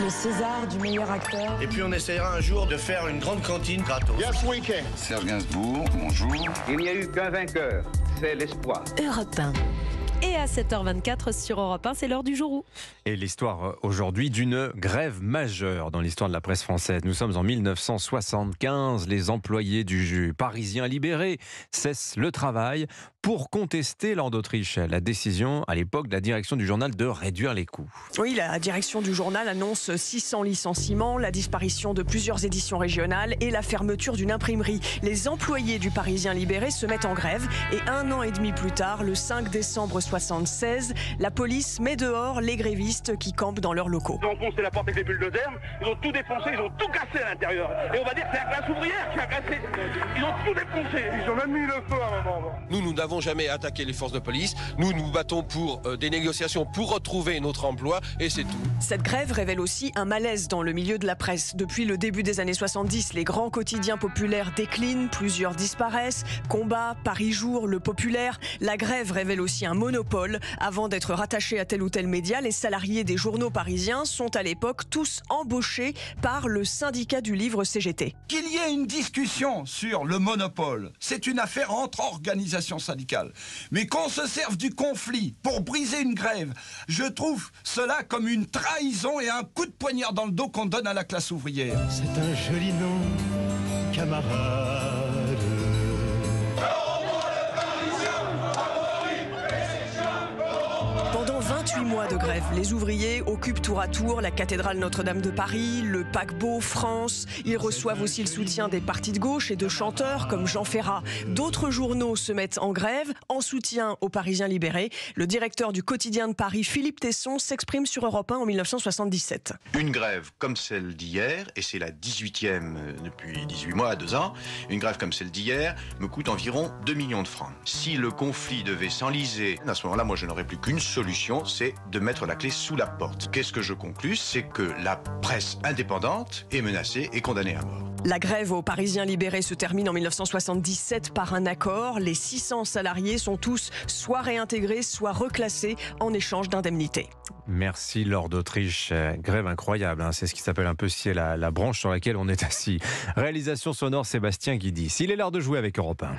le César du meilleur acteur. Et puis on essayera un jour de faire une grande cantine gratos. Yes, we can. Serge Gainsbourg, bonjour. Il n'y a eu qu'un vainqueur, c'est l'espoir. Europe 1. Et à 7h24 sur Europe 1, c'est l'heure du jour où. Et l'histoire aujourd'hui d'une grève majeure dans l'histoire de la presse française. Nous sommes en 1975. Les employés du Parisien libéré cessent le travail pour contester lors d'Autriche la décision à l'époque de la direction du journal de réduire les coûts. Oui, la direction du journal annonce 600 licenciements, la disparition de plusieurs éditions régionales et la fermeture d'une imprimerie. Les employés du Parisien libéré se mettent en grève et 1 an et demi plus tard, le 5 décembre 1976, la police met dehors les grévistes qui campent dans leurs locaux. Ils ont enfoncé la porte avec les bulldozers, ils ont tout défoncé, ils ont tout cassé à l'intérieur. Et on va dire que c'est la classe ouvrière qui a cassé. Ils ont tout défoncé. Ils ont même mis le feu à un moment. Nous n'avons jamais attaqué les forces de police. Nous nous battons pour des négociations pour retrouver notre emploi et c'est tout. Cette grève révèle aussi un malaise dans le milieu de la presse. Depuis le début des années 70, les grands quotidiens populaires déclinent, plusieurs disparaissent. Combat, Paris Jour, Le Populaire. La grève révèle aussi un monopole. Avant d'être rattachés à tel ou tel média, les salariés des journaux parisiens sont à l'époque tous embauchés par le syndicat du livre CGT. Qu'il y ait une discussion sur le monopole, c'est une affaire entre organisations syndicales. Mais qu'on se serve du conflit pour briser une grève, je trouve cela comme une trahison et un coup de poignard dans le dos qu'on donne à la classe ouvrière. C'est un joli nom, camarade. Pendant 28 mois de grève, les ouvriers occupent tour à tour la cathédrale Notre-Dame de Paris, le paquebot France. Ils reçoivent aussi le soutien des partis de gauche et de chanteurs comme Jean Ferrat. D'autres journaux se mettent en grève en soutien aux Parisiens libérés. Le directeur du quotidien de Paris, Philippe Tesson, s'exprime sur Europe 1 en 1977. Une grève comme celle d'hier, et c'est la 18e depuis 18 mois à 2 ans, une grève comme celle d'hier me coûte environ 2 millions de francs. Si le conflit devait s'enliser, à ce moment-là, moi je n'aurais plus qu'une solution, c'est de mettre la clé sous la porte. Qu'est-ce que je conclus? C'est que la presse indépendante est menacée et condamnée à mort. La grève aux Parisiens libérés se termine en 1977 par un accord. Les 600 salariés sont tous soit réintégrés, soit reclassés en échange d'indemnités. Merci Lord d'Autriche. Grève incroyable, hein. C'est ce qui s'appelle un peu scier la branche sur laquelle on est assis. Réalisation sonore Sébastien Guidi. Il est l'heure de jouer avec Europe 1.